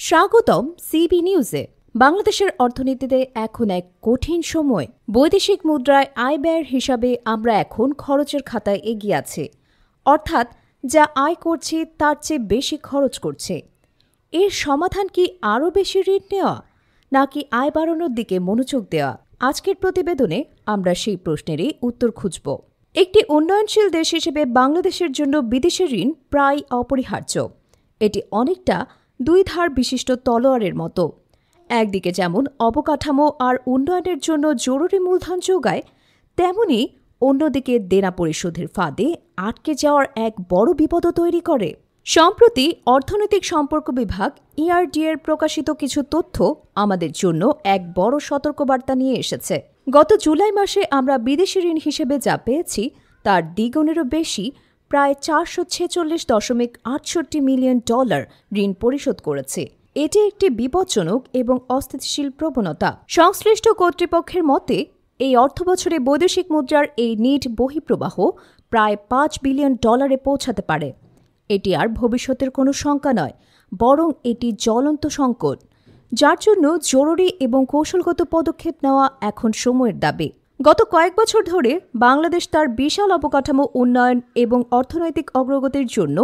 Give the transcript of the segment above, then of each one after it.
স্বাগতম সিবি নিউজে। বাংলাদেশের অর্থনীতিতে এখন এক কঠিন সময়। বৈদেশিক মুদ্রায় আয় ব্যয়ের হিসাবে আমরা এখন খরচের খাতায় এগিয়ে আছি, অর্থাৎ যা আয় করছি তার চেয়ে বেশি খরচ করছে। এর সমাধান কি আরও বেশি ঋণ নেওয়া, নাকি আয় বাড়ানোর দিকে মনোযোগ দেওয়া? আজকের প্রতিবেদনে আমরা সেই প্রশ্নেরই উত্তর খুঁজব। একটি উন্নয়নশীল দেশ হিসেবে বাংলাদেশের জন্য বিদেশি ঋণ প্রায় অপরিহার্য। এটি অনেকটা দুই ধার বিশিষ্ট তলোয়ারের মতো। একদিকে যেমন অবকাঠামো আর উন্নয়নের জন্য জরুরি মূলধন যোগায়, তেমনি অন্যদিকে দেনা পরিশোধের ফাঁদে আটকে যাওয়ার এক বড় বিপদও তৈরি করে। সম্প্রতি অর্থনৈতিক সম্পর্ক বিভাগ ERD-এর প্রকাশিত কিছু তথ্য আমাদের জন্য এক বড় সতর্কবার্তা নিয়ে এসেছে। গত জুলাই মাসে আমরা বিদেশি ঋণ হিসেবে যা পেয়েছি তার দ্বিগুণেরও বেশি, প্রায় $446.68 মিলিয়ন ঋণ পরিশোধ করেছে। এটি একটি বিপজ্জনক এবং অস্থিতিশীল প্রবণতা। সংশ্লিষ্ট কর্তৃপক্ষের মতে, এই অর্থবছরে বৈদেশিক মুদ্রার এই নিট বহিঃপ্রবাহ প্রায় $5 বিলিয়ন পৌঁছাতে পারে। এটি আর ভবিষ্যতের কোনো শঙ্কা নয়, বরং এটি জ্বলন্ত সংকট, যার জন্য জরুরি এবং কৌশলগত পদক্ষেপ নেওয়া এখন সময়ের দাবি। গত কয়েক বছর ধরে বাংলাদেশ তার বিশাল অবকাঠামো উন্নয়ন এবং অর্থনৈতিক অগ্রগতির জন্য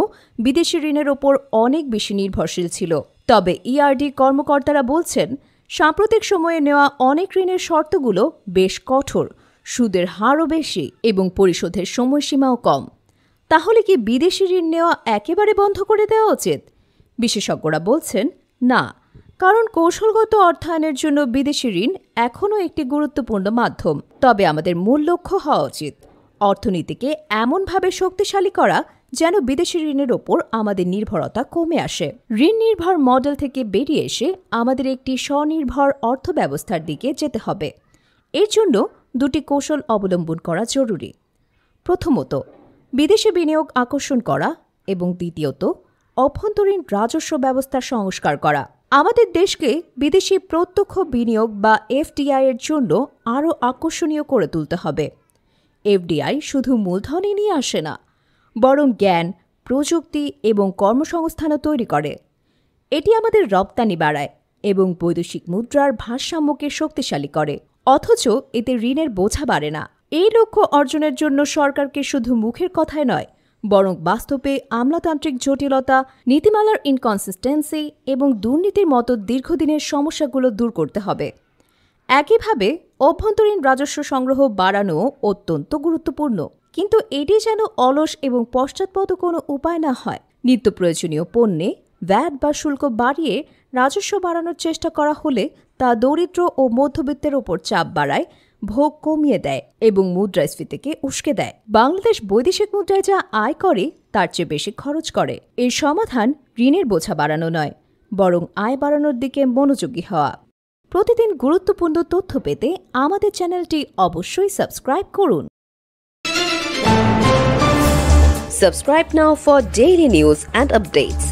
বিদেশি ঋণের ওপর অনেক বেশি নির্ভরশীল ছিল। তবে ERD কর্মকর্তারা বলছেন, সাম্প্রতিক সময়ে নেওয়া অনেক ঋণের শর্তগুলো বেশ কঠোর, সুদের হারও বেশি এবং পরিশোধের সময়সীমাও কম। তাহলে কি বিদেশি ঋণ নেওয়া একেবারে বন্ধ করে দেওয়া উচিত? বিশেষজ্ঞরা বলছেন না, কারণ কৌশলগত অর্থায়নের জন্য বিদেশি ঋণ এখনও একটি গুরুত্বপূর্ণ মাধ্যম। তবে আমাদের মূল লক্ষ্য হওয়া উচিত অর্থনীতিকে এমনভাবে শক্তিশালী করা যেন বিদেশি ঋণের ওপর আমাদের নির্ভরতা কমে আসে। ঋণ নির্ভর মডেল থেকে বেরিয়ে এসে আমাদের একটি স্বনির্ভর অর্থব্যবস্থার দিকে যেতে হবে। এর জন্য দুটি কৌশল অবলম্বন করা জরুরি। প্রথমত, বিদেশি বিনিয়োগ আকর্ষণ করা এবং দ্বিতীয়ত, অভ্যন্তরীণ রাজস্ব ব্যবস্থা সংস্কার করা। আমাদের দেশকে বিদেশি প্রত্যক্ষ বিনিয়োগ বা FDI এর জন্য আরও আকর্ষণীয় করে তুলতে হবে। FDI শুধু মূলধনই নিয়ে আসে না, বরং জ্ঞান, প্রযুক্তি এবং কর্মসংস্থানও তৈরি করে। এটি আমাদের রপ্তানি বাড়ায় এবং বৈদেশিক মুদ্রার ভারসাম্যকে শক্তিশালী করে, অথচ এতে ঋণের বোঝা বাড়ে না। এই লক্ষ্য অর্জনের জন্য সরকারকে শুধু মুখের কথায় নয়, বরং বাস্তবে আমলাতান্ত্রিক জটিলতা, নীতিমালার ইনকনসিস্টেন্সি এবং দুর্নীতির মতো দীর্ঘদিনের সমস্যাগুলো দূর করতে হবে। একইভাবে অভ্যন্তরীণ রাজস্ব সংগ্রহ বাড়ানো অত্যন্ত গুরুত্বপূর্ণ, কিন্তু এটি যেন অলস এবং পশ্চাৎপদ কোনো উপায় না হয়। নিত্য প্রয়োজনীয় পণ্যে ভ্যাট বা শুল্ক বাড়িয়ে রাজস্ব বাড়ানোর চেষ্টা করা হলে তা দরিদ্র ও মধ্যবিত্তের ওপর চাপ বাড়ায়, ভোগ কমিয়ে দেয় এবং মুদ্রাস্ফীতিকে উস্কে দেয়। বাংলাদেশ বৈদেশিক মুদ্রায় যা আয় করে তার চেয়ে বেশি খরচ করে। এর সমাধান ঋণের বোঝা বাড়ানো নয়, বরং আয় বাড়ানোর দিকে মনোযোগী হওয়া। প্রতিদিন গুরুত্বপূর্ণ তথ্য পেতে আমাদের চ্যানেলটি অবশ্যই সাবস্ক্রাইব করুন। Subscribe now for daily news and updates.